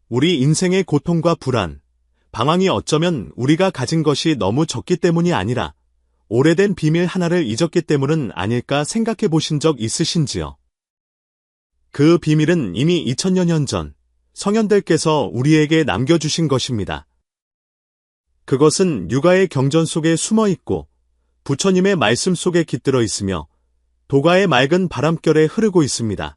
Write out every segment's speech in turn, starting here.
우리 인생의 고통과 불안, 방황이 어쩌면 우리가 가진 것이 너무 적기 때문이 아니라 오래된 비밀 하나를 잊었기 때문은 아닐까 생각해 보신 적 있으신지요? 그 비밀은 이미 2000여 년 전 성현들께서 우리에게 남겨주신 것입니다. 그것은 육아의 경전 속에 숨어 있고 부처님의 말씀 속에 깃들어 있으며 도가의 맑은 바람결에 흐르고 있습니다.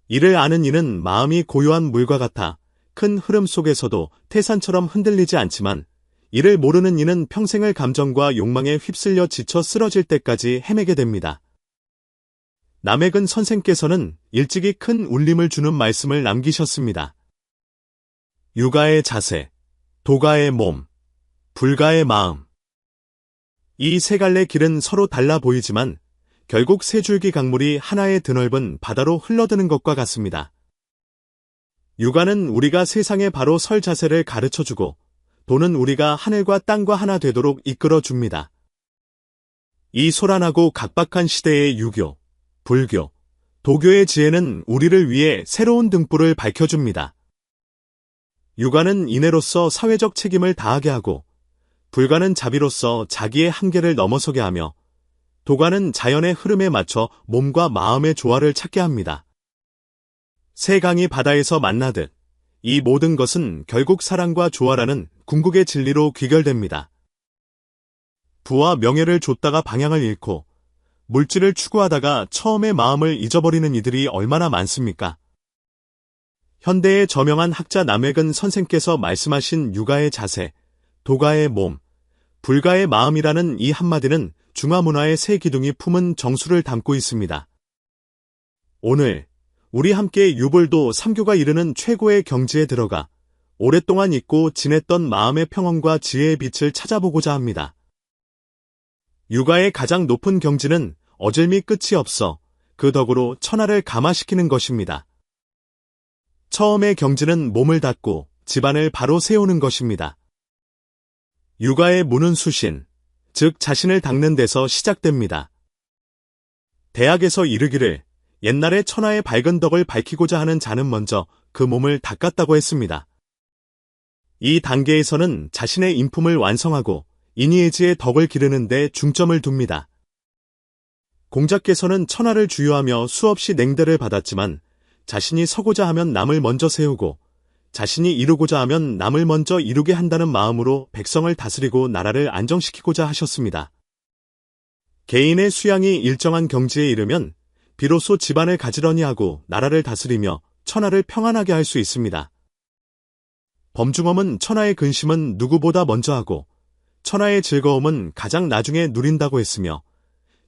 이를 아는 이는 마음이 고요한 물과 같아 큰 흐름 속에서도 태산처럼 흔들리지 않지만 이를 모르는 이는 평생을 감정과 욕망에 휩쓸려 지쳐 쓰러질 때까지 헤매게 됩니다. 남해근 선생께서는 일찍이 큰 울림을 주는 말씀을 남기셨습니다. 육아의 자세, 도가의 몸, 불가의 마음. 이 세 갈래 길은 서로 달라 보이지만 결국 세 줄기 강물이 하나의 드넓은 바다로 흘러드는 것과 같습니다. 육아는 우리가 세상에 바로 설 자세를 가르쳐주고 도는 우리가 하늘과 땅과 하나 되도록 이끌어줍니다. 이 소란하고 각박한 시대의 유교, 불교, 도교의 지혜는 우리를 위해 새로운 등불을 밝혀줍니다. 육아는 인애로서 사회적 책임을 다하게 하고 불가는 자비로서 자기의 한계를 넘어서게 하며 도가는 자연의 흐름에 맞춰 몸과 마음의 조화를 찾게 합니다. 세 강이 바다에서 만나듯 이 모든 것은 결국 사랑과 조화라는 궁극의 진리로 귀결됩니다. 부와 명예를 좇다가 방향을 잃고 물질을 추구하다가 처음의 마음을 잊어버리는 이들이 얼마나 많습니까? 현대의 저명한 학자 남해근 선생께서 말씀하신 육아의 자세, 도가의 몸, 불가의 마음이라는 이 한마디는 중화문화의 세 기둥이 품은 정수를 담고 있습니다. 오늘 우리 함께 유불도 삼교가 이르는 최고의 경지에 들어가 오랫동안 잊고 지냈던 마음의 평온과 지혜의 빛을 찾아보고자 합니다. 육아의 가장 높은 경지는 어질미 끝이 없어 그 덕으로 천하를 감화시키는 것입니다. 처음의 경지는 몸을 닫고 집안을 바로 세우는 것입니다. 육아의 문은 수신, 즉 자신을 닦는 데서 시작됩니다. 대학에서 이르기를 옛날에 천하의 밝은 덕을 밝히고자 하는 자는 먼저 그 몸을 닦았다고 했습니다. 이 단계에서는 자신의 인품을 완성하고 인의의지의 덕을 기르는 데 중점을 둡니다. 공자께서는 천하를 주유하며 수없이 냉대를 받았지만 자신이 서고자 하면 남을 먼저 세우고 자신이 이루고자 하면 남을 먼저 이루게 한다는 마음으로 백성을 다스리고 나라를 안정시키고자 하셨습니다. 개인의 수양이 일정한 경지에 이르면 비로소 집안을 가지런히 하고 나라를 다스리며 천하를 평안하게 할 수 있습니다. 범중엄은 천하의 근심은 누구보다 먼저 하고 천하의 즐거움은 가장 나중에 누린다고 했으며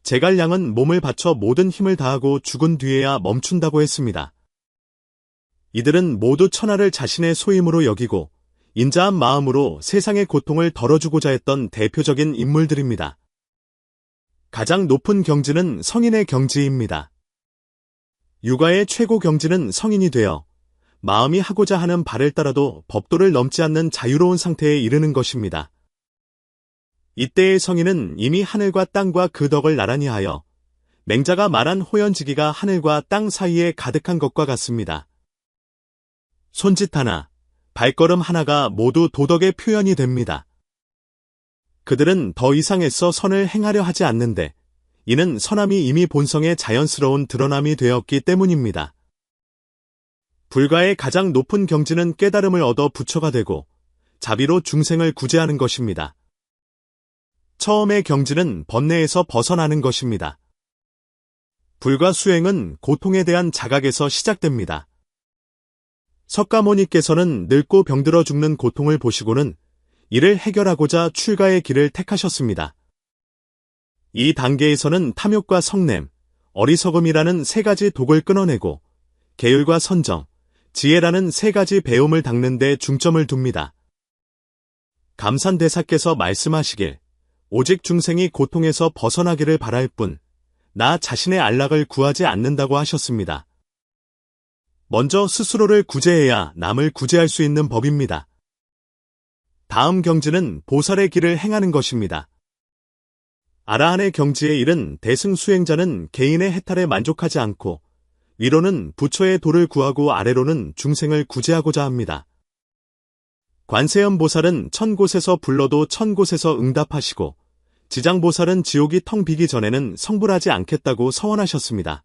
제갈량은 몸을 바쳐 모든 힘을 다하고 죽은 뒤에야 멈춘다고 했습니다. 이들은 모두 천하를 자신의 소임으로 여기고 인자한 마음으로 세상의 고통을 덜어주고자 했던 대표적인 인물들입니다. 가장 높은 경지는 성인의 경지입니다. 육아의 최고 경지는 성인이 되어 마음이 하고자 하는 바를 따라도 법도를 넘지 않는 자유로운 상태에 이르는 것입니다. 이때의 성인은 이미 하늘과 땅과 그 덕을 나란히 하여 맹자가 말한 호연지기가 하늘과 땅 사이에 가득한 것과 같습니다. 손짓 하나, 발걸음 하나가 모두 도덕의 표현이 됩니다. 그들은 더 이상 애써 선을 행하려 하지 않는데 이는 선함이 이미 본성의 자연스러운 드러남이 되었기 때문입니다. 불가의 가장 높은 경지는 깨달음을 얻어 부처가 되고 자비로 중생을 구제하는 것입니다. 처음의 경지는 번뇌에서 벗어나는 것입니다. 불가 수행은 고통에 대한 자각에서 시작됩니다. 석가모니께서는 늙고 병들어 죽는 고통을 보시고는 이를 해결하고자 출가의 길을 택하셨습니다. 이 단계에서는 탐욕과 성냄, 어리석음이라는 세 가지 독을 끊어내고 계율과 선정, 지혜라는 세 가지 배움을 닦는 데 중점을 둡니다. 감산대사께서 말씀하시길 오직 중생이 고통에서 벗어나기를 바랄 뿐 나 자신의 안락을 구하지 않는다고 하셨습니다. 먼저 스스로를 구제해야 남을 구제할 수 있는 법입니다. 다음 경지는 보살의 길을 행하는 것입니다. 아라한의 경지에 이른 대승 수행자는 개인의 해탈에 만족하지 않고 위로는 부처의 도를 구하고 아래로는 중생을 구제하고자 합니다. 관세음 보살은 1000곳에서 불러도 1000곳에서 응답하시고 지장보살은 지옥이 텅 비기 전에는 성불하지 않겠다고 서원하셨습니다.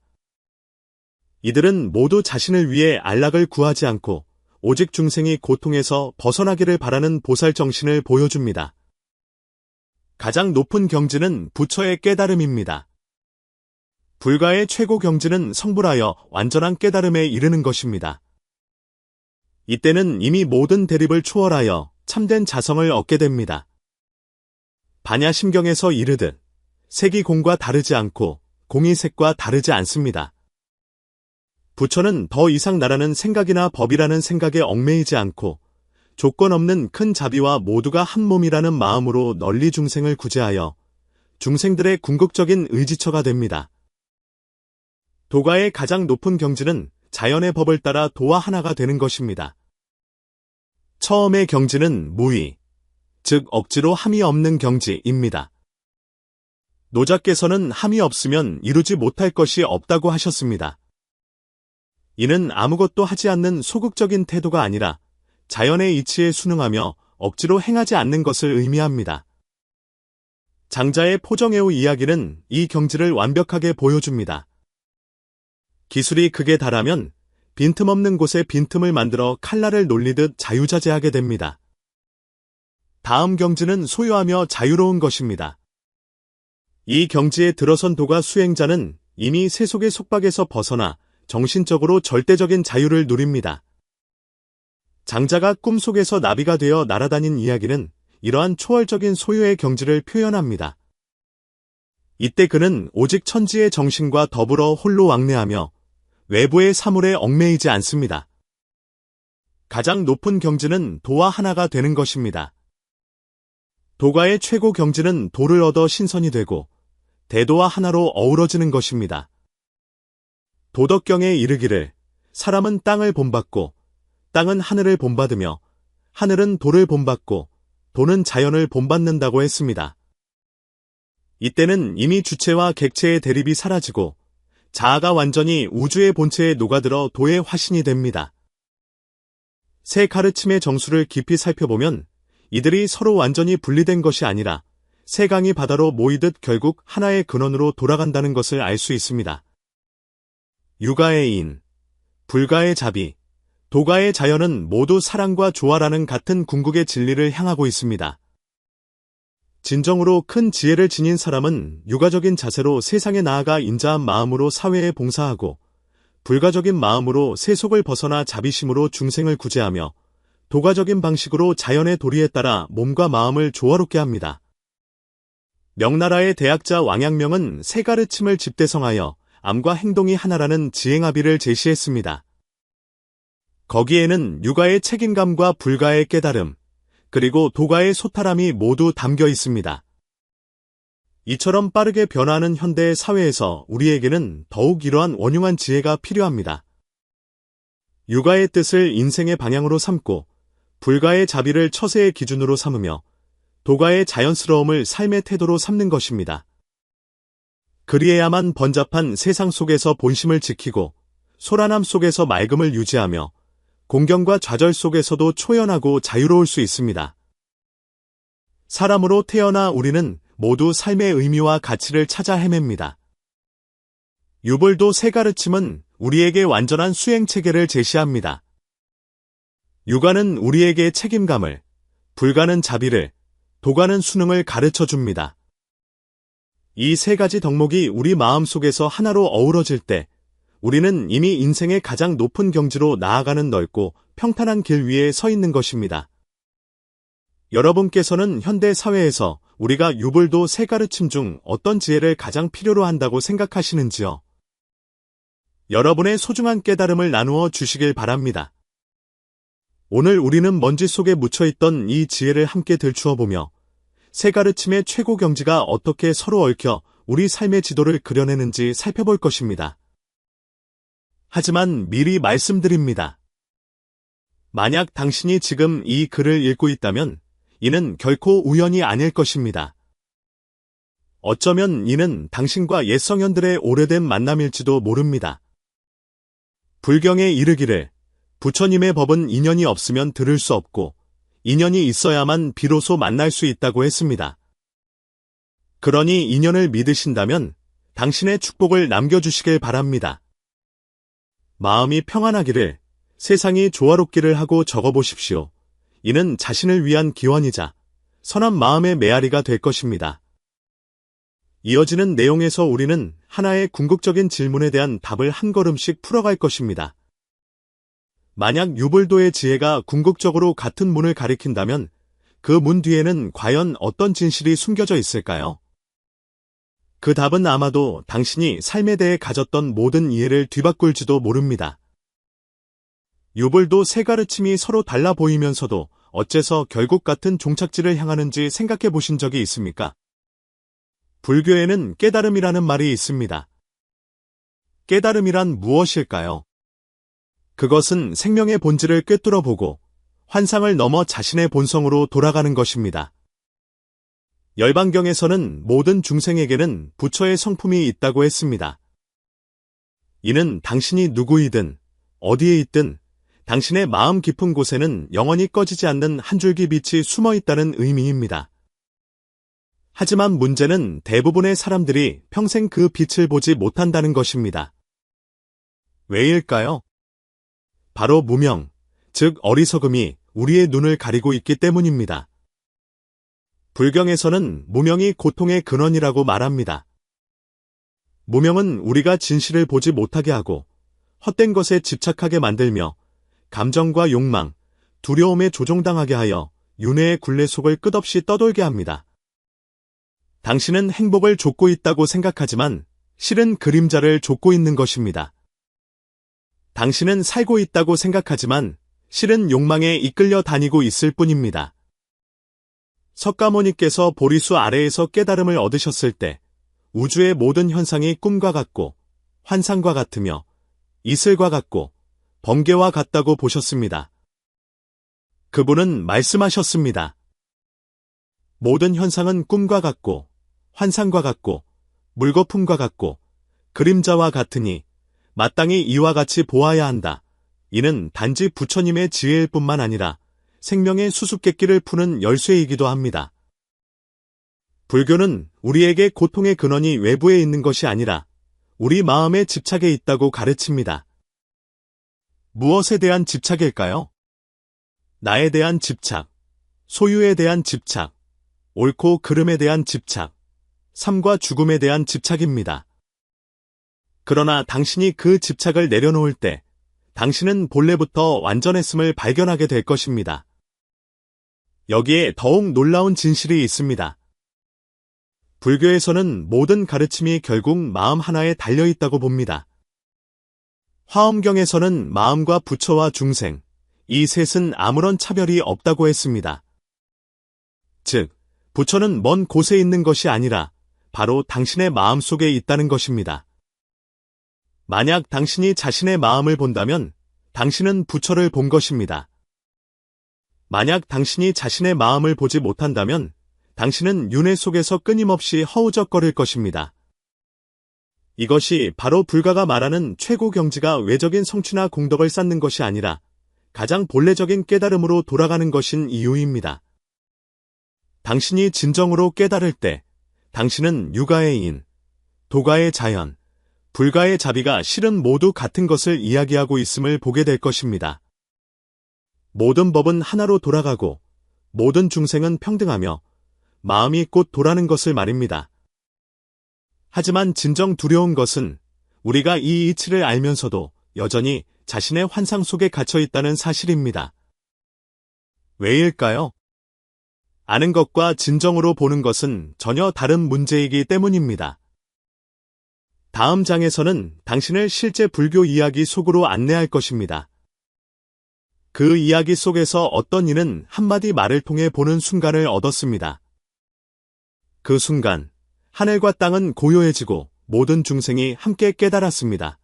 이들은 모두 자신을 위해 안락을 구하지 않고 오직 중생이 고통에서 벗어나기를 바라는 보살 정신을 보여줍니다. 가장 높은 경지는 부처의 깨달음입니다. 불가의 최고 경지는 성불하여 완전한 깨달음에 이르는 것입니다. 이때는 이미 모든 대립을 초월하여 참된 자성을 얻게 됩니다. 반야심경에서 이르듯 색이 공과 다르지 않고 공이 색과 다르지 않습니다. 부처는 더 이상 나라는 생각이나 법이라는 생각에 얽매이지 않고 조건 없는 큰 자비와 모두가 한 몸이라는 마음으로 널리 중생을 구제하여 중생들의 궁극적인 의지처가 됩니다. 도가의 가장 높은 경지는 자연의 법을 따라 도와 하나가 되는 것입니다. 처음의 경지는 무의, 즉 억지로 함이 없는 경지입니다. 노자께서는 함이 없으면 이루지 못할 것이 없다고 하셨습니다. 이는 아무것도 하지 않는 소극적인 태도가 아니라 자연의 이치에 순응하며 억지로 행하지 않는 것을 의미합니다. 장자의 포정애호 이야기는 이 경지를 완벽하게 보여줍니다. 기술이 극에 달하면 빈틈없는 곳에 빈틈을 만들어 칼날을 놀리듯 자유자재하게 됩니다. 다음 경지는 소유하며 자유로운 것입니다. 이 경지에 들어선 도가 수행자는 이미 세속의 속박에서 벗어나 정신적으로 절대적인 자유를 누립니다. 장자가 꿈속에서 나비가 되어 날아다닌 이야기는 이러한 초월적인 소유의 경지를 표현합니다. 이때 그는 오직 천지의 정신과 더불어 홀로 왕래하며 외부의 사물에 얽매이지 않습니다. 가장 높은 경지는 도와 하나가 되는 것입니다. 도가의 최고 경지는 도를 얻어 신선이 되고 대도와 하나로 어우러지는 것입니다. 도덕경에 이르기를 사람은 땅을 본받고 땅은 하늘을 본받으며 하늘은 도를 본받고 도는 자연을 본받는다고 했습니다. 이때는 이미 주체와 객체의 대립이 사라지고 자아가 완전히 우주의 본체에 녹아들어 도의 화신이 됩니다. 새 가르침의 정수를 깊이 살펴보면 이들이 서로 완전히 분리된 것이 아니라 세 강이 바다로 모이듯 결국 하나의 근원으로 돌아간다는 것을 알 수 있습니다. 유가의 인, 불가의 자비, 도가의 자연은 모두 사랑과 조화라는 같은 궁극의 진리를 향하고 있습니다. 진정으로 큰 지혜를 지닌 사람은 유가적인 자세로 세상에 나아가 인자한 마음으로 사회에 봉사하고 불가적인 마음으로 세속을 벗어나 자비심으로 중생을 구제하며 도가적인 방식으로 자연의 도리에 따라 몸과 마음을 조화롭게 합니다. 명나라의 대학자 왕양명은 세 가르침을 집대성하여 암과 행동이 하나라는 지행합의를 제시했습니다. 거기에는 유가의 책임감과 불가의 깨달음, 그리고 도가의 소탈함이 모두 담겨 있습니다. 이처럼 빠르게 변화하는 현대의 사회에서 우리에게는 더욱 이러한 원흉한 지혜가 필요합니다. 유가의 뜻을 인생의 방향으로 삼고 불가의 자비를 처세의 기준으로 삼으며 도가의 자연스러움을 삶의 태도로 삼는 것입니다. 그리해야만 번잡한 세상 속에서 본심을 지키고 소란함 속에서 맑음을 유지하며 공경과 좌절 속에서도 초연하고 자유로울 수 있습니다. 사람으로 태어나 우리는 모두 삶의 의미와 가치를 찾아 헤맵니다. 유불도 세 가르침은 우리에게 완전한 수행 체계를 제시합니다. 유가는 우리에게 책임감을, 불가는 자비를, 도가는 수능을 가르쳐 줍니다. 이 세 가지 덕목이 우리 마음속에서 하나로 어우러질 때 우리는 이미 인생의 가장 높은 경지로 나아가는 넓고 평탄한 길 위에 서 있는 것입니다. 여러분께서는 현대 사회에서 우리가 유불도 세 가르침 중 어떤 지혜를 가장 필요로 한다고 생각하시는지요? 여러분의 소중한 깨달음을 나누어 주시길 바랍니다. 오늘 우리는 먼지 속에 묻혀있던 이 지혜를 함께 들추어보며 세 가르침의 최고 경지가 어떻게 서로 얽혀 우리 삶의 지도를 그려내는지 살펴볼 것입니다. 하지만 미리 말씀드립니다. 만약 당신이 지금 이 글을 읽고 있다면 이는 결코 우연이 아닐 것입니다. 어쩌면 이는 당신과 옛 성현들의 오래된 만남일지도 모릅니다. 불경에 이르기를 부처님의 법은 인연이 없으면 들을 수 없고 인연이 있어야만 비로소 만날 수 있다고 했습니다. 그러니 인연을 믿으신다면 당신의 축복을 남겨주시길 바랍니다. 마음이 평안하기를, 세상이 조화롭기를 하고 적어보십시오. 이는 자신을 위한 기원이자 선한 마음의 메아리가 될 것입니다. 이어지는 내용에서 우리는 하나의 궁극적인 질문에 대한 답을 한 걸음씩 풀어갈 것입니다. 만약 유불도의 지혜가 궁극적으로 같은 문을 가리킨다면 그 문 뒤에는 과연 어떤 진실이 숨겨져 있을까요? 그 답은 아마도 당신이 삶에 대해 가졌던 모든 이해를 뒤바꿀지도 모릅니다. 유불도 세 가르침이 서로 달라 보이면서도 어째서 결국 같은 종착지를 향하는지 생각해 보신 적이 있습니까? 불교에는 깨달음이라는 말이 있습니다. 깨달음이란 무엇일까요? 그것은 생명의 본질을 꿰뚫어 보고 환상을 넘어 자신의 본성으로 돌아가는 것입니다. 열반경에서는 모든 중생에게는 부처의 성품이 있다고 했습니다. 이는 당신이 누구이든 어디에 있든 당신의 마음 깊은 곳에는 영원히 꺼지지 않는 한 줄기 빛이 숨어 있다는 의미입니다. 하지만 문제는 대부분의 사람들이 평생 그 빛을 보지 못한다는 것입니다. 왜일까요? 바로 무명, 즉 어리석음이 우리의 눈을 가리고 있기 때문입니다. 불경에서는 무명이 고통의 근원이라고 말합니다. 무명은 우리가 진실을 보지 못하게 하고 헛된 것에 집착하게 만들며 감정과 욕망, 두려움에 조종당하게 하여 윤회의 굴레 속을 끝없이 떠돌게 합니다. 당신은 행복을 좇고 있다고 생각하지만 실은 그림자를 좇고 있는 것입니다. 당신은 살고 있다고 생각하지만 실은 욕망에 이끌려 다니고 있을 뿐입니다. 석가모니께서 보리수 아래에서 깨달음을 얻으셨을 때 우주의 모든 현상이 꿈과 같고 환상과 같으며 이슬과 같고 번개와 같다고 보셨습니다. 그분은 말씀하셨습니다. 모든 현상은 꿈과 같고 환상과 같고 물거품과 같고 그림자와 같으니 마땅히 이와 같이 보아야 한다. 이는 단지 부처님의 지혜일 뿐만 아니라 생명의 수수께끼를 푸는 열쇠이기도 합니다. 불교는 우리에게 고통의 근원이 외부에 있는 것이 아니라 우리 마음의 집착에 있다고 가르칩니다. 무엇에 대한 집착일까요? 나에 대한 집착, 소유에 대한 집착, 옳고 그름에 대한 집착, 삶과 죽음에 대한 집착입니다. 그러나 당신이 그 집착을 내려놓을 때 당신은 본래부터 완전했음을 발견하게 될 것입니다. 여기에 더욱 놀라운 진실이 있습니다. 불교에서는 모든 가르침이 결국 마음 하나에 달려있다고 봅니다. 화엄경에서는 마음과 부처와 중생, 이 셋은 아무런 차별이 없다고 했습니다. 즉, 부처는 먼 곳에 있는 것이 아니라 바로 당신의 마음 속에 있다는 것입니다. 만약 당신이 자신의 마음을 본다면 당신은 부처를 본 것입니다. 만약 당신이 자신의 마음을 보지 못한다면 당신은 윤회 속에서 끊임없이 허우적거릴 것입니다. 이것이 바로 불가가 말하는 최고 경지가 외적인 성취나 공덕을 쌓는 것이 아니라 가장 본래적인 깨달음으로 돌아가는 것인 이유입니다. 당신이 진정으로 깨달을 때 당신은 유가의 인, 도가의 자연, 불가의 자비가 실은 모두 같은 것을 이야기하고 있음을 보게 될 것입니다. 모든 법은 하나로 돌아가고 모든 중생은 평등하며 마음이 곧 도라는 것을 말입니다. 하지만 진정 두려운 것은 우리가 이 이치를 알면서도 여전히 자신의 환상 속에 갇혀 있다는 사실입니다. 왜일까요? 아는 것과 진정으로 보는 것은 전혀 다른 문제이기 때문입니다. 다음 장에서는 당신을 실제 불교 이야기 속으로 안내할 것입니다. 그 이야기 속에서 어떤 이는 한마디 말을 통해 보는 순간을 얻었습니다. 그 순간 하늘과 땅은 고요해지고 모든 중생이 함께 깨달았습니다.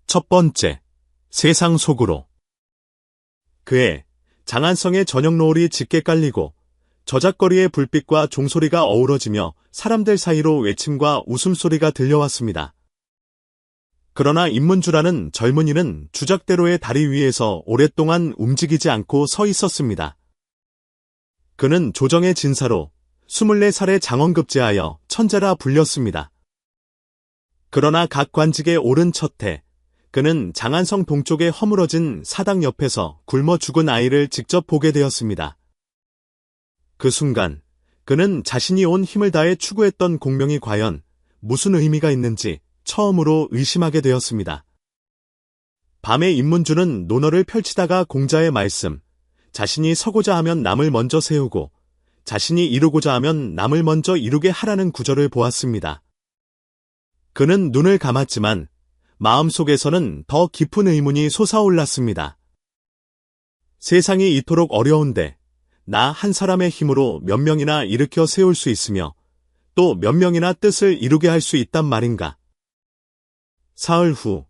첫 번째, 세상 속으로. 그해 장안성의 저녁 노을이 짙게 깔리고 저작거리의 불빛과 종소리가 어우러지며 사람들 사이로 외침과 웃음소리가 들려왔습니다. 그러나 인문주라는 젊은이는 주작대로의 다리 위에서 오랫동안 움직이지 않고 서 있었습니다. 그는 조정의 진사로 24살에 장원급제하여 천재라 불렸습니다. 그러나 각 관직에 오른 첫해, 그는 장안성 동쪽에 허물어진 사당 옆에서 굶어 죽은 아이를 직접 보게 되었습니다. 그 순간, 그는 자신이 온 힘을 다해 추구했던 공명이 과연 무슨 의미가 있는지 처음으로 의심하게 되었습니다. 밤에 인문주는 논어를 펼치다가 공자의 말씀, 자신이 서고자 하면 남을 먼저 세우고 자신이 이루고자 하면 남을 먼저 이루게 하라는 구절을 보았습니다. 그는 눈을 감았지만 마음속에서는 더 깊은 의문이 솟아올랐습니다. 세상이 이토록 어려운데 나 한 사람의 힘으로 몇 명이나 일으켜 세울 수 있으며 또 몇 명이나 뜻을 이루게 할 수 있단 말인가. 사흘 후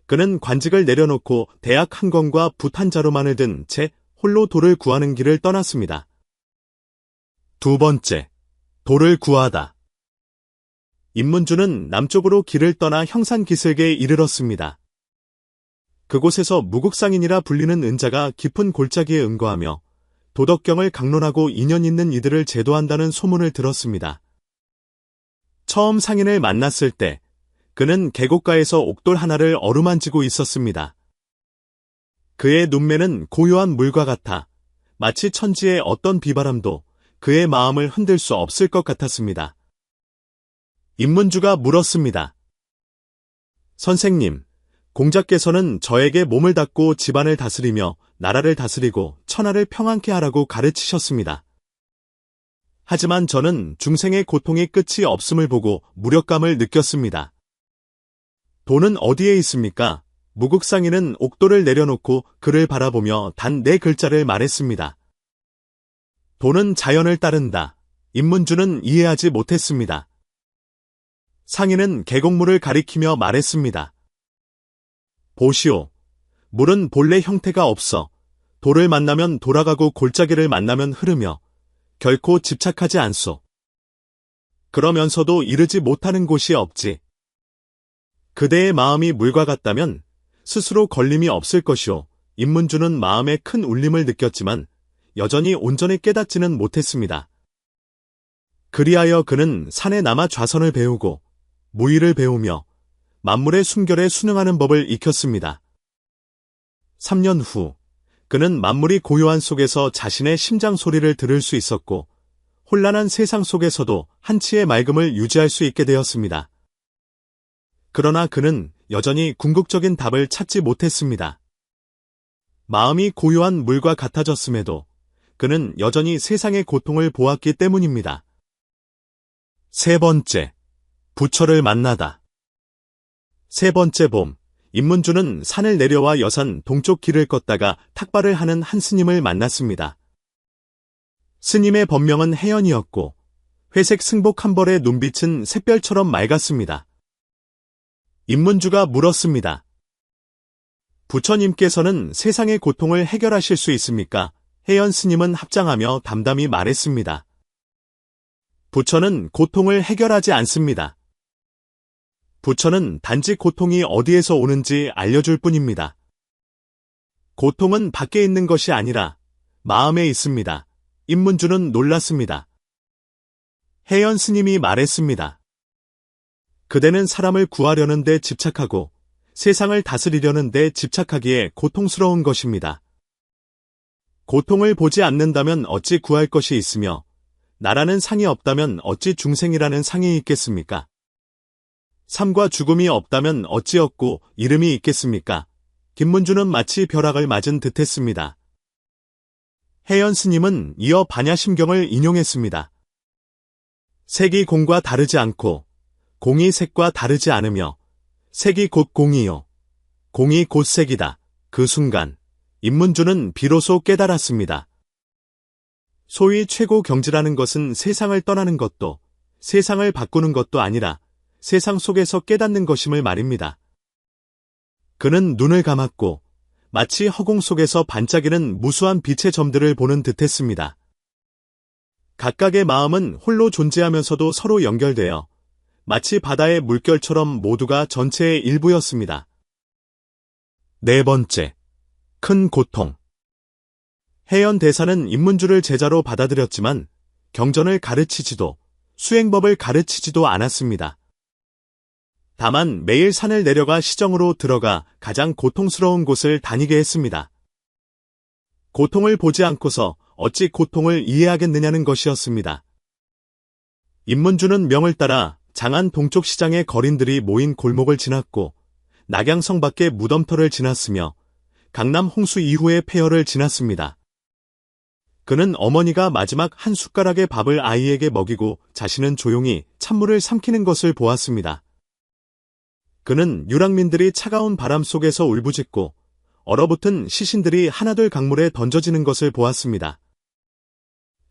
그는 관직을 내려놓고 대학 한 권과 붓 한 자루만을 든 채 홀로 돌을 구하는 길을 떠났습니다. 두 번째, 돌을 구하다. 인문주는 남쪽으로 길을 떠나 형산기슭에 이르렀습니다. 그곳에서 무국상인이라 불리는 은자가 깊은 골짜기에 응거하며 도덕경을 강론하고 인연 있는 이들을 제도한다는 소문을 들었습니다. 처음 상인을 만났을 때 그는 계곡가에서 옥돌 하나를 어루만지고 있었습니다. 그의 눈매는 고요한 물과 같아 마치 천지의 어떤 비바람도 그의 마음을 흔들 수 없을 것 같았습니다. 인문주가 물었습니다. 선생님, 공자께서는 저에게 몸을 닫고 집안을 다스리며 나라를 다스리고 천하를 평안케 하라고 가르치셨습니다. 하지만 저는 중생의 고통의 끝이 없음을 보고 무력감을 느꼈습니다. 돈은 어디에 있습니까? 무국상인은 옥돌을 내려놓고 그를 바라보며 단 4글자를 말했습니다. 돈은 자연을 따른다. 인문주는 이해하지 못했습니다. 상인은 계곡물을 가리키며 말했습니다. 보시오. 물은 본래 형태가 없어 돌을 만나면 돌아가고 골짜기를 만나면 흐르며 결코 집착하지 않소. 그러면서도 이르지 못하는 곳이 없지. 그대의 마음이 물과 같다면 스스로 걸림이 없을 것이오. 인문주는 마음에 큰 울림을 느꼈지만 여전히 온전히 깨닫지는 못했습니다. 그리하여 그는 산에 남아 좌선을 배우고 무의를 배우며 만물의 순결에 순응하는 법을 익혔습니다. 3년 후 그는 만물이 고요한 속에서 자신의 심장 소리를 들을 수 있었고 혼란한 세상 속에서도 한치의 맑음을 유지할 수 있게 되었습니다. 그러나 그는 여전히 궁극적인 답을 찾지 못했습니다. 마음이 고요한 물과 같아졌음에도 그는 여전히 세상의 고통을 보았기 때문입니다. 세 번째, 부처를 만나다. 세 번째 봄, 인문주는 산을 내려와 여산 동쪽 길을 걷다가 탁발을 하는 한 스님을 만났습니다. 스님의 법명은 해연이었고 회색 승복 한 벌의 눈빛은 샛별처럼 맑았습니다. 인문주가 물었습니다. 부처님께서는 세상의 고통을 해결하실 수 있습니까? 해연 스님은 합장하며 담담히 말했습니다. 부처는 고통을 해결하지 않습니다. 부처는 단지 고통이 어디에서 오는지 알려줄 뿐입니다. 고통은 밖에 있는 것이 아니라 마음에 있습니다. 인문주는 놀랐습니다. 해연 스님이 말했습니다. 그대는 사람을 구하려는 데 집착하고 세상을 다스리려는 데 집착하기에 고통스러운 것입니다. 고통을 보지 않는다면 어찌 구할 것이 있으며 나라는 상이 없다면 어찌 중생이라는 상이 있겠습니까? 삶과 죽음이 없다면 어찌 없고 이름이 있겠습니까? 김문주는 마치 벼락을 맞은 듯했습니다. 해연 스님은 이어 반야심경을 인용했습니다. 색이 공과 다르지 않고 공이 색과 다르지 않으며 색이 곧 공이요 공이 곧 색이다. 그 순간 인문주는 비로소 깨달았습니다. 소위 최고 경지라는 것은 세상을 떠나는 것도 세상을 바꾸는 것도 아니라 세상 속에서 깨닫는 것임을 말입니다. 그는 눈을 감았고 마치 허공 속에서 반짝이는 무수한 빛의 점들을 보는 듯했습니다. 각각의 마음은 홀로 존재하면서도 서로 연결되어 마치 바다의 물결처럼 모두가 전체의 일부였습니다. 네 번째, 큰 고통. 해연 대사는 인문주를 제자로 받아들였지만 경전을 가르치지도 수행법을 가르치지도 않았습니다. 다만 매일 산을 내려가 시정으로 들어가 가장 고통스러운 곳을 다니게 했습니다. 고통을 보지 않고서 어찌 고통을 이해하겠느냐는 것이었습니다. 인문주는 명을 따라 장안 동쪽 시장의 거린들이 모인 골목을 지났고 낙양성 밖의 무덤터를 지났으며 강남 홍수 이후의 폐허를 지났습니다. 그는 어머니가 마지막 한 숟가락의 밥을 아이에게 먹이고 자신은 조용히 찬물을 삼키는 것을 보았습니다. 그는 유랑민들이 차가운 바람 속에서 울부짖고 얼어붙은 시신들이 하나둘 강물에 던져지는 것을 보았습니다.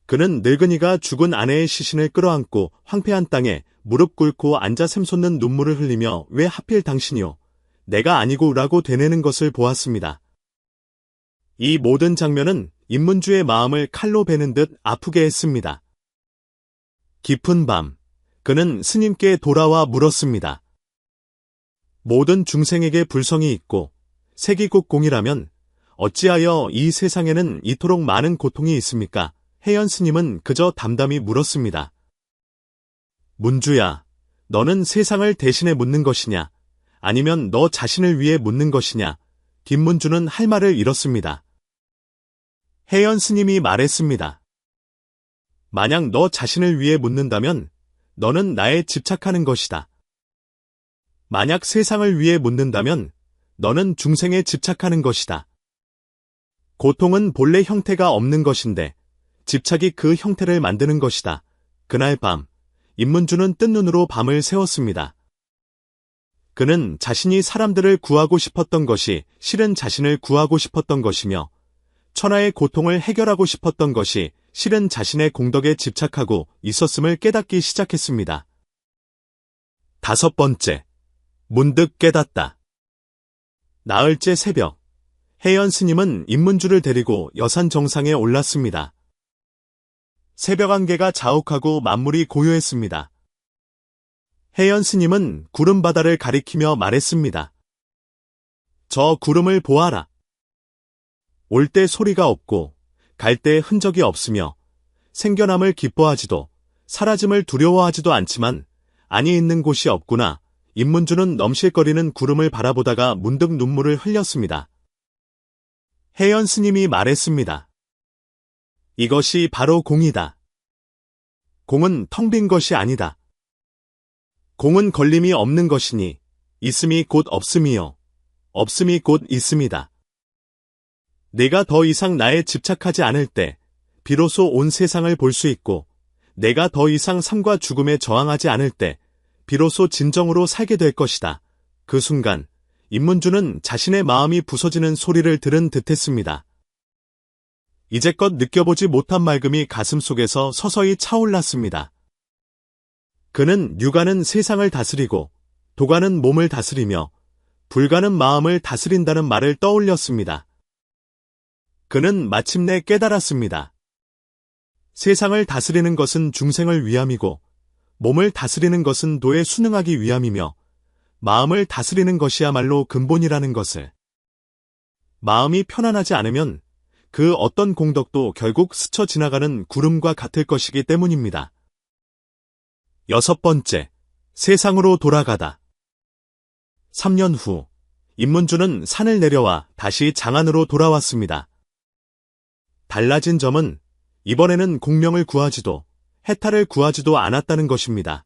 그는 늙은이가 죽은 아내의 시신을 끌어안고 황폐한 땅에 무릎 꿇고 앉아 샘솟는 눈물을 흘리며 왜 하필 당신이요, 내가 아니고 라고 되뇌는 것을 보았습니다. 이 모든 장면은 인문주의 마음을 칼로 베는 듯 아프게 했습니다. 깊은 밤, 그는 스님께 돌아와 물었습니다. 모든 중생에게 불성이 있고 세기국공이라면 어찌하여 이 세상에는 이토록 많은 고통이 있습니까? 해연 스님은 그저 담담히 물었습니다. 문주야, 너는 세상을 대신해 묻는 것이냐? 아니면 너 자신을 위해 묻는 것이냐? 김문주는 할 말을 잃었습니다. 해연 스님이 말했습니다. 만약 너 자신을 위해 묻는다면 너는 나에 집착하는 것이다. 만약 세상을 위해 묻는다면 너는 중생에 집착하는 것이다. 고통은 본래 형태가 없는 것인데 집착이 그 형태를 만드는 것이다. 그날 밤, 인문주는 뜬 눈으로 밤을 새웠습니다. 그는 자신이 사람들을 구하고 싶었던 것이 실은 자신을 구하고 싶었던 것이며 천하의 고통을 해결하고 싶었던 것이 실은 자신의 공덕에 집착하고 있었음을 깨닫기 시작했습니다. 다섯 번째, 문득 깨닫다. 나흘째 새벽, 해연 스님은 인문주를 데리고 여산 정상에 올랐습니다. 새벽 안개가 자욱하고 만물이 고요했습니다. 해연 스님은 구름 바다를 가리키며 말했습니다. 저 구름을 보아라. 올 때 소리가 없고 갈 때 흔적이 없으며 생겨남을 기뻐하지도 사라짐을 두려워하지도 않지만 안이 있는 곳이 없구나. 인문주는 넘실거리는 구름을 바라보다가 문득 눈물을 흘렸습니다. 해연 스님이 말했습니다. 이것이 바로 공이다. 공은 텅 빈 것이 아니다. 공은 걸림이 없는 것이니 있음이 곧 없음이요, 없음이 곧 있음이다. 내가 더 이상 나에 집착하지 않을 때 비로소 온 세상을 볼 수 있고 내가 더 이상 삶과 죽음에 저항하지 않을 때 비로소 진정으로 살게 될 것이다. 그 순간 인문주는 자신의 마음이 부서지는 소리를 들은 듯했습니다. 이제껏 느껴보지 못한 맑음이 가슴속에서 서서히 차올랐습니다. 그는 육아는 세상을 다스리고 도가는 몸을 다스리며 불가는 마음을 다스린다는 말을 떠올렸습니다. 그는 마침내 깨달았습니다. 세상을 다스리는 것은 중생을 위함이고 몸을 다스리는 것은 도에 순응하기 위함이며 마음을 다스리는 것이야말로 근본이라는 것을. 마음이 편안하지 않으면 그 어떤 공덕도 결국 스쳐 지나가는 구름과 같을 것이기 때문입니다. 여섯 번째, 세상으로 돌아가다. 3년 후, 인문주는 산을 내려와 다시 장안으로 돌아왔습니다. 달라진 점은 이번에는 공명을 구하지도 해탈을 구하지도 않았다는 것입니다.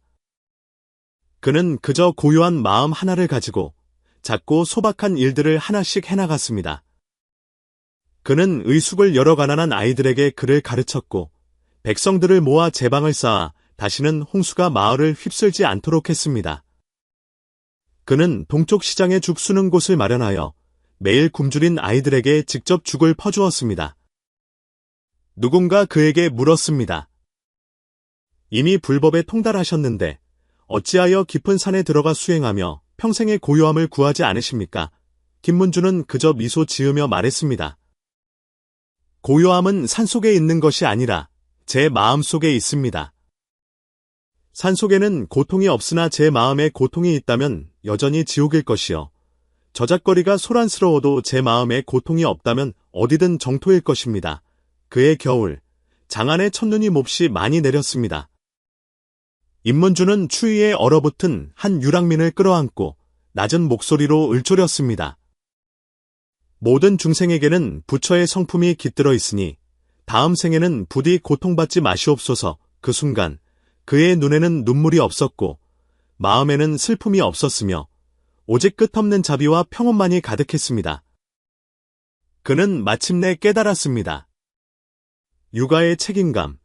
그는 그저 고요한 마음 하나를 가지고 작고 소박한 일들을 하나씩 해나갔습니다. 그는 의숙을 여러 가난한 아이들에게 글을 가르쳤고 백성들을 모아 제방을 쌓아 다시는 홍수가 마을을 휩쓸지 않도록 했습니다. 그는 동쪽 시장에 죽 수는 곳을 마련하여 매일 굶주린 아이들에게 직접 죽을 퍼주었습니다. 누군가 그에게 물었습니다. 이미 불법에 통달하셨는데 어찌하여 깊은 산에 들어가 수행하며 평생의 고요함을 구하지 않으십니까? 김문주는 그저 미소 지으며 말했습니다. 고요함은 산속에 있는 것이 아니라 제 마음 속에 있습니다. 산속에는 고통이 없으나 제 마음에 고통이 있다면 여전히 지옥일 것이요. 저작거리가 소란스러워도 제 마음에 고통이 없다면 어디든 정토일 것입니다. 그해 겨울, 장안의 첫눈이 몹시 많이 내렸습니다. 인문주는 추위에 얼어붙은 한 유랑민을 끌어안고 낮은 목소리로 을조렸습니다. 모든 중생에게는 부처의 성품이 깃들어 있으니 다음 생에는 부디 고통받지 마시옵소서. 그 순간 그의 눈에는 눈물이 없었고 마음에는 슬픔이 없었으며 오직 끝없는 자비와 평온만이 가득했습니다. 그는 마침내 깨달았습니다. 육아의 책임감,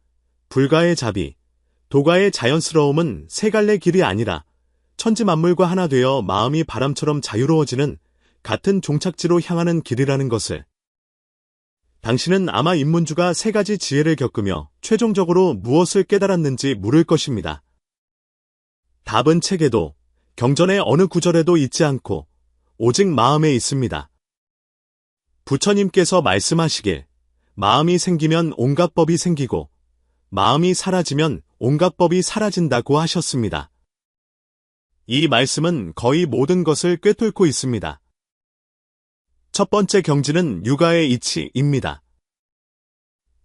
불가의 자비, 도가의 자연스러움은 세 갈래 길이 아니라 천지만물과 하나 되어 마음이 바람처럼 자유로워지는 같은 종착지로 향하는 길이라는 것을. 당신은 아마 인문주가 세 가지 지혜를 겪으며 최종적으로 무엇을 깨달았는지 물을 것입니다. 답은 책에도 경전의 어느 구절에도 있지 않고 오직 마음에 있습니다. 부처님께서 말씀하시길 마음이 생기면 온갖 법이 생기고 마음이 사라지면 온갖 법이 사라진다고 하셨습니다. 이 말씀은 거의 모든 것을 꿰뚫고 있습니다. 첫 번째 경지는 육아의 이치입니다.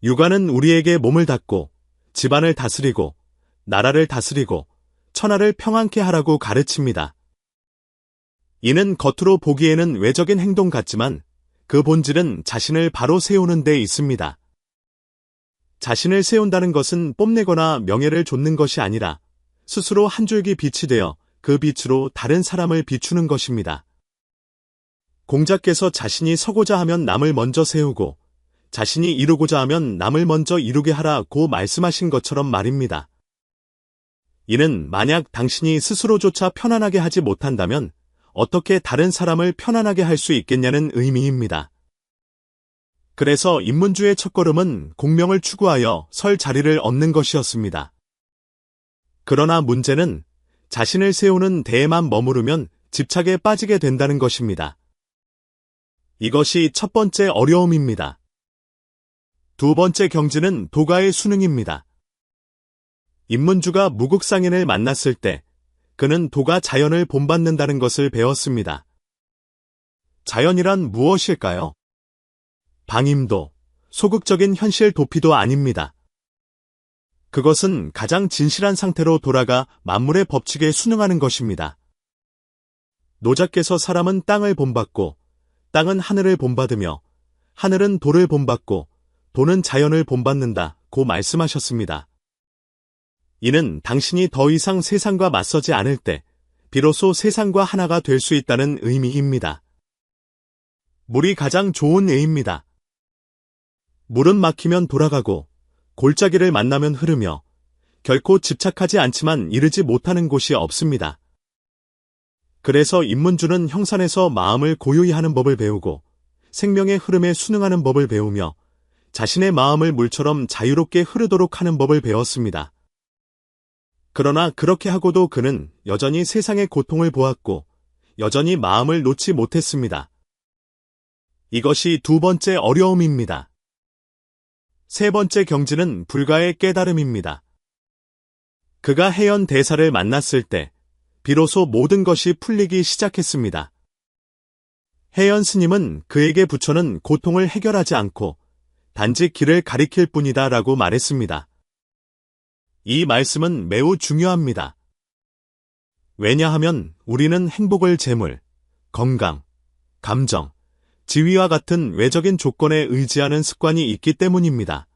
육아는 우리에게 몸을 닫고 집안을 다스리고 나라를 다스리고 천하를 평안케 하라고 가르칩니다. 이는 겉으로 보기에는 외적인 행동 같지만 그 본질은 자신을 바로 세우는 데 있습니다. 자신을 세운다는 것은 뽐내거나 명예를 좇는 것이 아니라 스스로 한 줄기 빛이 되어 그 빛으로 다른 사람을 비추는 것입니다. 공자께서 자신이 서고자 하면 남을 먼저 세우고 자신이 이루고자 하면 남을 먼저 이루게 하라고 말씀하신 것처럼 말입니다. 이는 만약 당신이 스스로조차 편안하게 하지 못한다면 어떻게 다른 사람을 편안하게 할 수 있겠냐는 의미입니다. 그래서 인문주의 첫걸음은 공명을 추구하여 설 자리를 얻는 것이었습니다. 그러나 문제는 자신을 세우는 데에만 머무르면 집착에 빠지게 된다는 것입니다. 이것이 첫 번째 어려움입니다. 두 번째 경지는 도가의 수능입니다. 인문주가 무국상인을 만났을 때 그는 도가 자연을 본받는다는 것을 배웠습니다. 자연이란 무엇일까요? 방임도, 소극적인 현실 도피도 아닙니다. 그것은 가장 진실한 상태로 돌아가 만물의 법칙에 순응하는 것입니다. 노자께서 사람은 땅을 본받고 땅은 하늘을 본받으며 하늘은 도를 본받고 도는 자연을 본받는다고 말씀하셨습니다. 이는 당신이 더 이상 세상과 맞서지 않을 때 비로소 세상과 하나가 될 수 있다는 의미입니다. 물이 가장 좋은 예입니다. 물은 막히면 돌아가고 골짜기를 만나면 흐르며 결코 집착하지 않지만 이르지 못하는 곳이 없습니다. 그래서 인문주는 형산에서 마음을 고요히 하는 법을 배우고 생명의 흐름에 순응하는 법을 배우며 자신의 마음을 물처럼 자유롭게 흐르도록 하는 법을 배웠습니다. 그러나 그렇게 하고도 그는 여전히 세상의 고통을 보았고 여전히 마음을 놓지 못했습니다. 이것이 두 번째 어려움입니다. 세 번째 경지는 불가의 깨달음입니다. 그가 해연 대사를 만났을 때 비로소 모든 것이 풀리기 시작했습니다. 해연 스님은 그에게 부처는 고통을 해결하지 않고 단지 길을 가리킬 뿐이다 라고 말했습니다. 이 말씀은 매우 중요합니다. 왜냐하면 우리는 행복을 재물, 건강, 감정, 지위와 같은 외적인 조건에 의지하는 습관이 있기 때문입니다.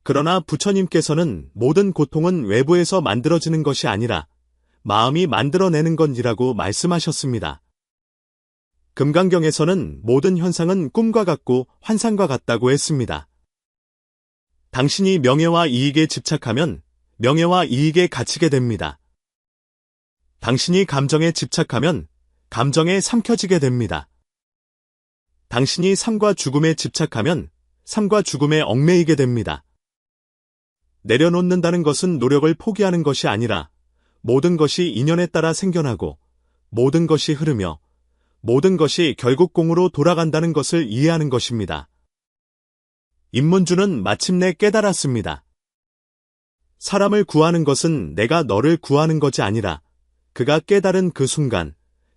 그러나 부처님께서는 모든 고통은 외부에서 만들어지는 것이 아니라 마음이 만들어내는 건이라고 말씀하셨습니다. 금강경에서는 모든 현상은 꿈과 같고 환상과 같다고 했습니다. 당신이 명예와 이익에 집착하면 명예와 이익에 갇히게 됩니다. 당신이 감정에 집착하면 감정에 삼켜지게 됩니다. 당신이 삶과 죽음에 집착하면 삶과 죽음에 얽매이게 됩니다. 내려놓는다는 것은 노력을 포기하는 것이 아니라 모든 것이 인연에 따라 생겨나고 모든 것이 흐르며 모든 것이 결국 공으로 돌아간다는 것을 이해하는 것입니다. 인문주는 마침내 깨달았습니다. 사람을 구하는 것은 내가 너를 구하는 것이 아니라 그가 깨달은 그 순간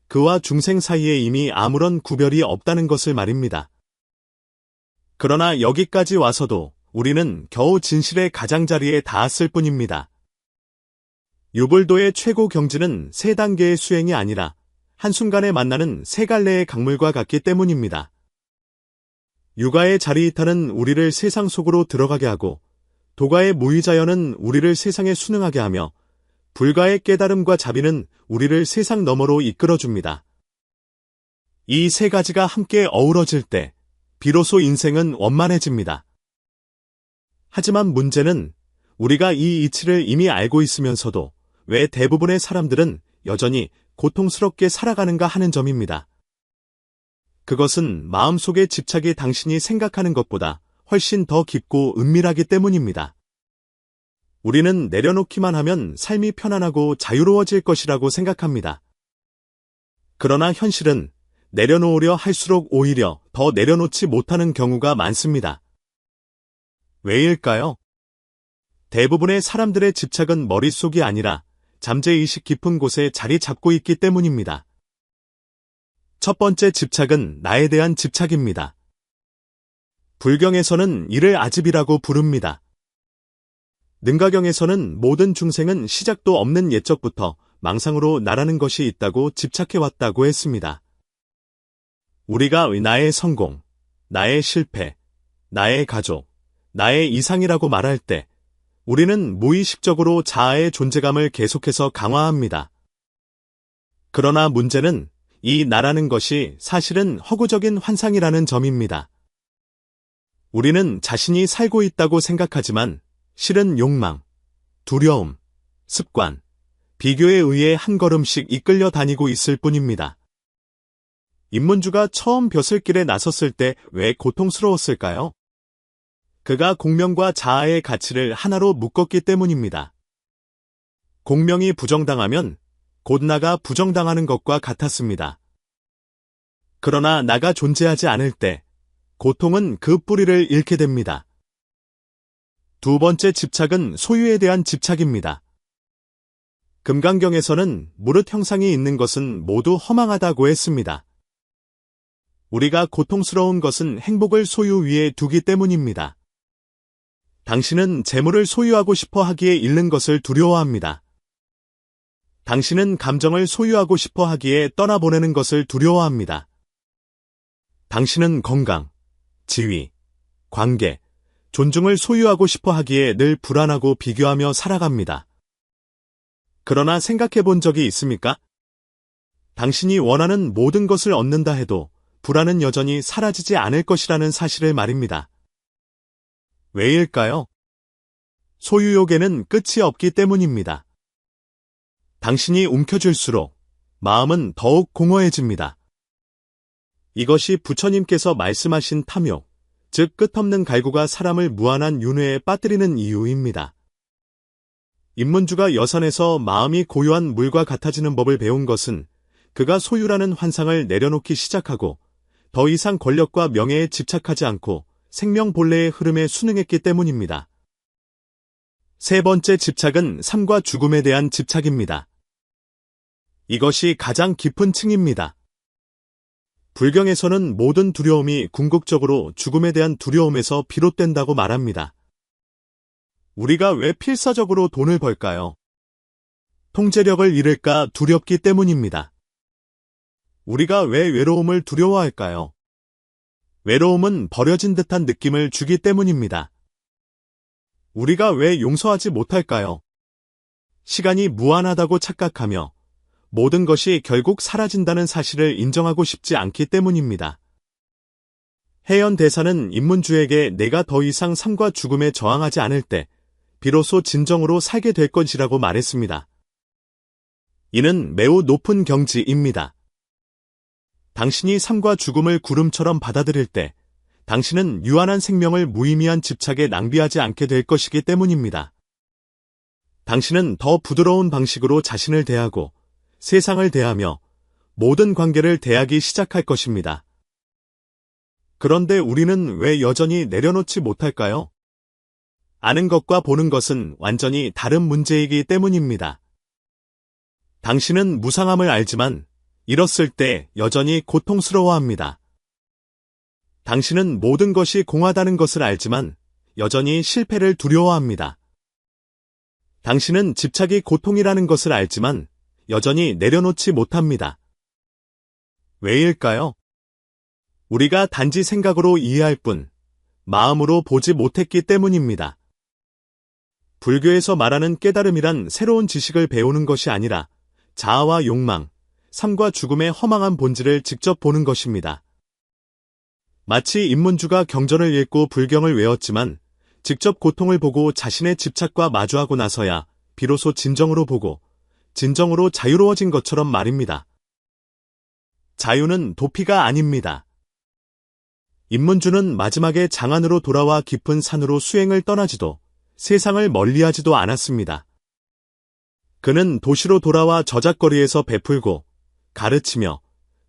그와 중생 사이에 이미 아무런 구별이 없다는 것을 말입니다. 그러나 여기까지 와서도 우리는 겨우 진실의 가장자리에 닿았을 뿐입니다. 유불도의 최고 경지는 세 단계의 수행이 아니라 한순간에 만나는 세 갈래의 강물과 같기 때문입니다. 유가의 자리이탈은 우리를 세상 속으로 들어가게 하고 도가의 무의자연은 우리를 세상에 순응하게 하며 불가의 깨달음과 자비는 우리를 세상 너머로 이끌어줍니다. 이 세 가지가 함께 어우러질 때 비로소 인생은 원만해집니다. 하지만 문제는 우리가 이 이치를 이미 알고 있으면서도 왜 대부분의 사람들은 여전히 고통스럽게 살아가는가 하는 점입니다. 그것은 마음속의 집착이 당신이 생각하는 것보다 훨씬 더 깊고 은밀하기 때문입니다. 우리는 내려놓기만 하면 삶이 편안하고 자유로워질 것이라고 생각합니다. 그러나 현실은 내려놓으려 할수록 오히려 더 내려놓지 못하는 경우가 많습니다. 왜일까요? 대부분의 사람들의 집착은 머릿속이 아니라 잠재의식 깊은 곳에 자리 잡고 있기 때문입니다. 첫 번째 집착은 나에 대한 집착입니다. 불경에서는 이를 아집이라고 부릅니다. 능가경에서는 모든 중생은 시작도 없는 옛적부터 망상으로 나라는 것이 있다고 집착해왔다고 했습니다. 우리가 나의 성공, 나의 실패, 나의 가족, 나의 이상이라고 말할 때 우리는 무의식적으로 자아의 존재감을 계속해서 강화합니다. 그러나 문제는 이 나라는 것이 사실은 허구적인 환상이라는 점입니다. 우리는 자신이 살고 있다고 생각하지만 실은 욕망, 두려움, 습관, 비교에 의해 한 걸음씩 이끌려 다니고 있을 뿐입니다. 인문주가 처음 벼슬길에 나섰을 때 왜 고통스러웠을까요? 그가 공명과 자아의 가치를 하나로 묶었기 때문입니다. 공명이 부정당하면 곧 나가 부정당하는 것과 같았습니다. 그러나 나가 존재하지 않을 때 고통은 그 뿌리를 잃게 됩니다. 두 번째 집착은 소유에 대한 집착입니다. 금강경에서는 무릇 형상이 있는 것은 모두 허망하다고 했습니다. 우리가 고통스러운 것은 행복을 소유 위에 두기 때문입니다. 당신은 재물을 소유하고 싶어 하기에 잃는 것을 두려워합니다. 당신은 감정을 소유하고 싶어 하기에 떠나보내는 것을 두려워합니다. 당신은 건강, 지위, 관계, 존중을 소유하고 싶어 하기에 늘 불안하고 비교하며 살아갑니다. 그러나 생각해 본 적이 있습니까? 당신이 원하는 모든 것을 얻는다 해도 불안은 여전히 사라지지 않을 것이라는 사실을 말입니다. 왜일까요? 소유욕에는 끝이 없기 때문입니다. 당신이 움켜쥘수록 마음은 더욱 공허해집니다. 이것이 부처님께서 말씀하신 탐욕, 즉 끝없는 갈구가 사람을 무한한 윤회에 빠뜨리는 이유입니다. 인문주가 여산에서 마음이 고요한 물과 같아지는 법을 배운 것은 그가 소유라는 환상을 내려놓기 시작하고 더 이상 권력과 명예에 집착하지 않고 생명 본래의 흐름에 순응했기 때문입니다. 세 번째 집착은 삶과 죽음에 대한 집착입니다. 이것이 가장 깊은 층입니다. 불경에서는 모든 두려움이 궁극적으로 죽음에 대한 두려움에서 비롯된다고 말합니다. 우리가 왜 필사적으로 돈을 벌까요? 통제력을 잃을까 두렵기 때문입니다. 우리가 왜 외로움을 두려워할까요? 외로움은 버려진 듯한 느낌을 주기 때문입니다. 우리가 왜 용서하지 못할까요? 시간이 무한하다고 착각하며 모든 것이 결국 사라진다는 사실을 인정하고 싶지 않기 때문입니다. 해연 대사는 인문주에게 내가 더 이상 삶과 죽음에 저항하지 않을 때 비로소 진정으로 살게 될 것이라고 말했습니다. 이는 매우 높은 경지입니다. 당신이 삶과 죽음을 구름처럼 받아들일 때 당신은 유한한 생명을 무의미한 집착에 낭비하지 않게 될 것이기 때문입니다. 당신은 더 부드러운 방식으로 자신을 대하고 세상을 대하며 모든 관계를 대하기 시작할 것입니다. 그런데 우리는 왜 여전히 내려놓지 못할까요? 아는 것과 보는 것은 완전히 다른 문제이기 때문입니다. 당신은 무상함을 알지만 잃었을 때 여전히 고통스러워합니다. 당신은 모든 것이 공하다는 것을 알지만 여전히 실패를 두려워합니다. 당신은 집착이 고통이라는 것을 알지만 여전히 내려놓지 못합니다. 왜일까요? 우리가 단지 생각으로 이해할 뿐 마음으로 보지 못했기 때문입니다. 불교에서 말하는 깨달음이란 새로운 지식을 배우는 것이 아니라 자아와 욕망, 삶과 죽음의 허망한 본질을 직접 보는 것입니다. 마치 입문주가 경전을 읽고 불경을 외웠지만 직접 고통을 보고 자신의 집착과 마주하고 나서야 비로소 진정으로 보고 진정으로 자유로워진 것처럼 말입니다. 자유는 도피가 아닙니다. 입문주는 마지막에 장안으로 돌아와 깊은 산으로 수행을 떠나지도 세상을 멀리하지도 않았습니다. 그는 도시로 돌아와 저작거리에서 베풀고 가르치며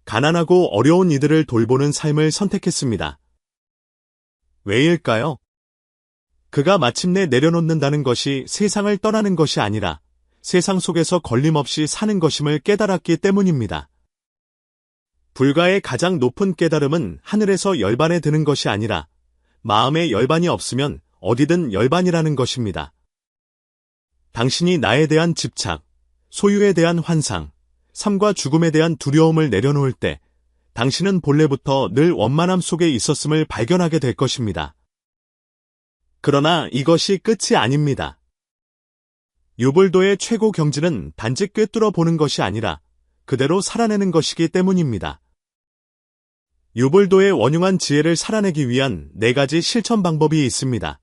가난하고 어려운 이들을 돌보는 삶을 선택했습니다. 왜일까요? 그가 마침내 내려놓는다는 것이 세상을 떠나는 것이 아니라 세상 속에서 걸림없이 사는 것임을 깨달았기 때문입니다. 불가의 가장 높은 깨달음은 하늘에서 열반에 드는 것이 아니라 마음에 열반이 없으면 어디든 열반이라는 것입니다. 당신이 나에 대한 집착, 소유에 대한 환상, 삶과 죽음에 대한 두려움을 내려놓을 때 당신은 본래부터 늘 원만함 속에 있었음을 발견하게 될 것입니다. 그러나 이것이 끝이 아닙니다. 유불도의 최고 경지는 단지 꿰뚫어 보는 것이 아니라 그대로 살아내는 것이기 때문입니다. 유불도의 원흉한 지혜를 살아내기 위한 4가지 실천 방법이 있습니다.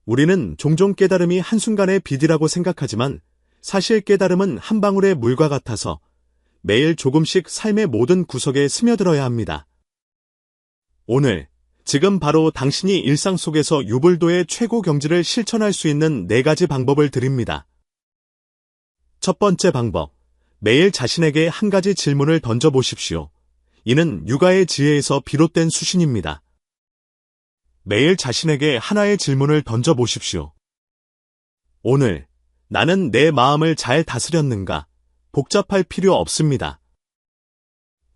우리는 종종 깨달음이 한순간의 빛이라고 생각하지만 사실 깨달음은 한 방울의 물과 같아서 매일 조금씩 삶의 모든 구석에 스며들어야 합니다. 오늘, 지금 바로 당신이 일상 속에서 유불도의 최고 경지를 실천할 수 있는 4가지 방법을 드립니다. 첫 번째 방법, 매일 자신에게 한 가지 질문을 던져보십시오. 이는 육아의 지혜에서 비롯된 수신입니다. 매일 자신에게 하나의 질문을 던져보십시오. 오늘, 나는 내 마음을 잘 다스렸는가? 복잡할 필요 없습니다.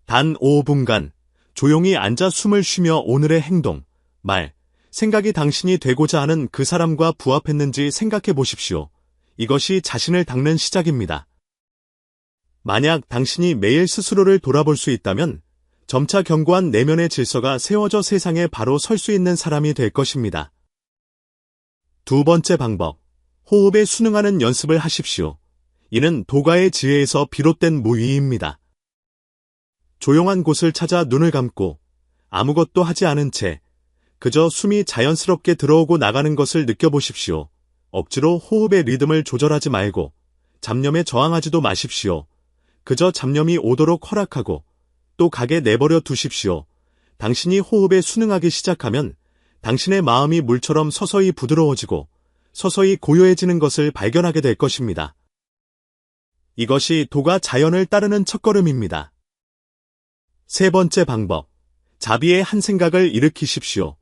단 5분간 조용히 앉아 숨을 쉬며 오늘의 행동, 말, 생각이 당신이 되고자 하는 그 사람과 부합했는지 생각해 보십시오. 이것이 자신을 닦는 시작입니다. 만약 당신이 매일 스스로를 돌아볼 수 있다면 점차 견고한 내면의 질서가 세워져 세상에 바로 설 수 있는 사람이 될 것입니다. 두 번째 방법, 호흡에 순응하는 연습을 하십시오. 이는 도가의 지혜에서 비롯된 무의입니다. 조용한 곳을 찾아 눈을 감고 아무것도 하지 않은 채 그저 숨이 자연스럽게 들어오고 나가는 것을 느껴보십시오. 억지로 호흡의 리듬을 조절하지 말고 잡념에 저항하지도 마십시오. 그저 잡념이 오도록 허락하고 또 가게 내버려 두십시오. 당신이 호흡에 순응하기 시작하면 당신의 마음이 물처럼 서서히 부드러워지고 서서히 고요해지는 것을 발견하게 될 것입니다. 이것이 도가 자연을 따르는 첫걸음입니다. 세 번째 방법, 자비의 한 생각을 일으키십시오.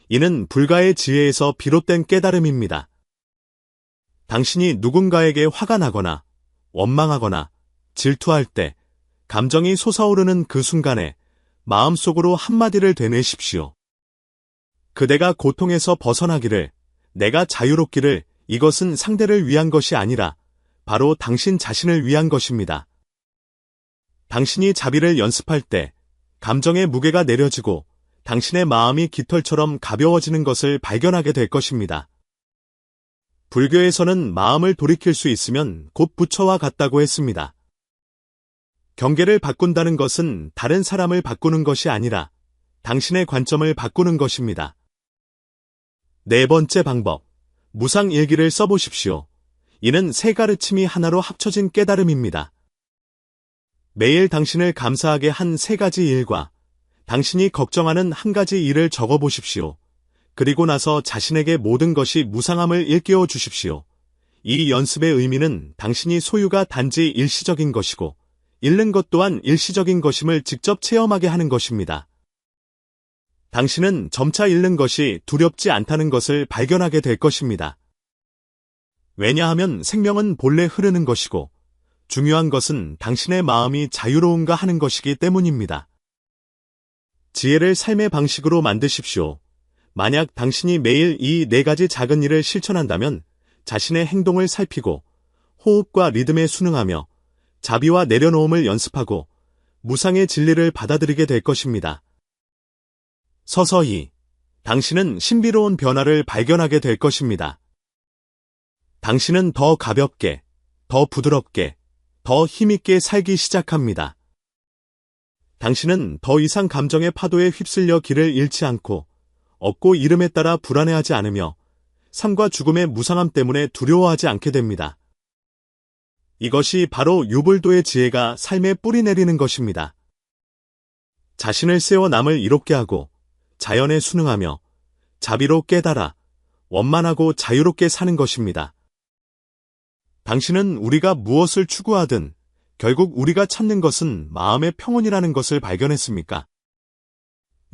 이는 불가의 지혜에서 비롯된 깨달음입니다. 당신이 누군가에게 화가 나거나 원망하거나 질투할 때 감정이 솟아오르는 그 순간에 마음속으로 한마디를 되뇌십시오. 그대가 고통에서 벗어나기를, 내가 자유롭기를, 이것은 상대를 위한 것이 아니라 바로 당신 자신을 위한 것입니다. 당신이 자비를 연습할 때 감정의 무게가 내려지고 당신의 마음이 깃털처럼 가벼워지는 것을 발견하게 될 것입니다. 불교에서는 마음을 돌이킬 수 있으면 곧 부처와 같다고 했습니다. 경계를 바꾼다는 것은 다른 사람을 바꾸는 것이 아니라 당신의 관점을 바꾸는 것입니다. 네 번째 방법, 무상일기를 써보십시오. 이는 세 가르침이 하나로 합쳐진 깨달음입니다. 매일 당신을 감사하게 한 3가지 일과 당신이 걱정하는 한 가지 일을 적어보십시오. 그리고 나서 자신에게 모든 것이 무상함을 일깨워 주십시오. 이 연습의 의미는 당신이 소유가 단지 일시적인 것이고 잃는 것 또한 일시적인 것임을 직접 체험하게 하는 것입니다. 당신은 점차 잃는 것이 두렵지 않다는 것을 발견하게 될 것입니다. 왜냐하면 생명은 본래 흐르는 것이고 중요한 것은 당신의 마음이 자유로운가 하는 것이기 때문입니다. 지혜를 삶의 방식으로 만드십시오. 만약 당신이 매일 이 4가지 작은 일을 실천한다면 자신의 행동을 살피고 호흡과 리듬에 순응하며 자비와 내려놓음을 연습하고 무상의 진리를 받아들이게 될 것입니다. 서서히 당신은 신비로운 변화를 발견하게 될 것입니다. 당신은 더 가볍게, 더 부드럽게, 더 힘있게 살기 시작합니다. 당신은 더 이상 감정의 파도에 휩쓸려 길을 잃지 않고 얻고 잃음에 따라 불안해하지 않으며 삶과 죽음의 무상함 때문에 두려워하지 않게 됩니다. 이것이 바로 유불도의 지혜가 삶에 뿌리 내리는 것입니다. 자신을 세워 남을 이롭게 하고 자연에 순응하며 자비로 깨달아 원만하고 자유롭게 사는 것입니다. 당신은 우리가 무엇을 추구하든 결국 우리가 찾는 것은 마음의 평온이라는 것을 발견했습니까?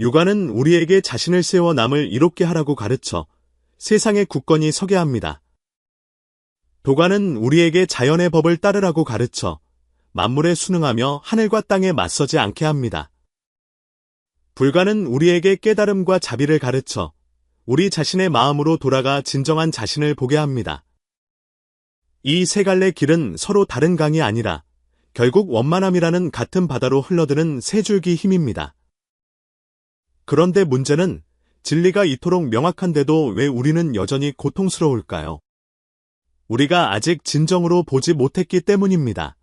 육아는 우리에게 자신을 세워 남을 이롭게 하라고 가르쳐 세상에 굳건히 서게 합니다. 도가는 우리에게 자연의 법을 따르라고 가르쳐 만물에 순응하며 하늘과 땅에 맞서지 않게 합니다. 불가는 우리에게 깨달음과 자비를 가르쳐 우리 자신의 마음으로 돌아가 진정한 자신을 보게 합니다. 이 세 갈래 길은 서로 다른 강이 아니라 결국 원만함이라는 같은 바다로 흘러드는 세 줄기 힘입니다. 그런데 문제는 진리가 이토록 명확한데도 왜 우리는 여전히 고통스러울까요? 우리가 아직 진정으로 보지 못했기 때문입니다.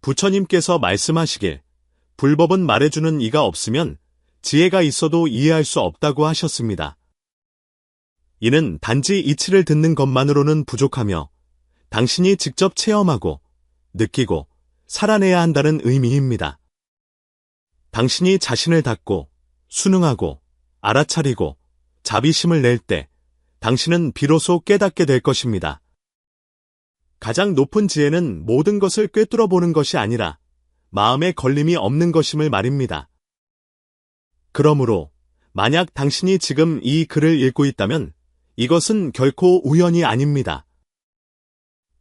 부처님께서 말씀하시길 불법은 말해주는 이가 없으면 지혜가 있어도 이해할 수 없다고 하셨습니다. 이는 단지 이치를 듣는 것만으로는 부족하며 당신이 직접 체험하고 느끼고 살아내야 한다는 의미입니다. 당신이 자신을 닫고 순응하고 알아차리고 자비심을 낼 때 당신은 비로소 깨닫게 될 것입니다. 가장 높은 지혜는 모든 것을 꿰뚫어 보는 것이 아니라 마음에 걸림이 없는 것임을 말입니다. 그러므로 만약 당신이 지금 이 글을 읽고 있다면 이것은 결코 우연이 아닙니다.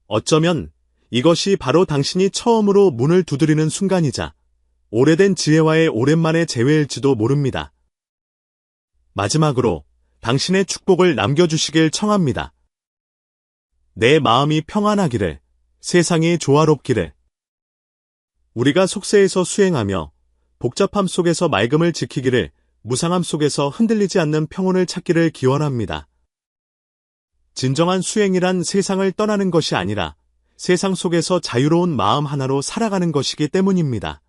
어쩌면 이것이 바로 당신이 처음으로 문을 두드리는 순간이자 오래된 지혜와의 오랜만의 재회일지도 모릅니다. 마지막으로 당신의 축복을 남겨주시길 청합니다. 내 마음이 평안하기를, 세상이 조화롭기를. 우리가 속세에서 수행하며 복잡함 속에서 맑음을 지키기를, 무상함 속에서 흔들리지 않는 평온을 찾기를 기원합니다. 진정한 수행이란 세상을 떠나는 것이 아니라 세상 속에서 자유로운 마음 하나로 살아가는 것이기 때문입니다.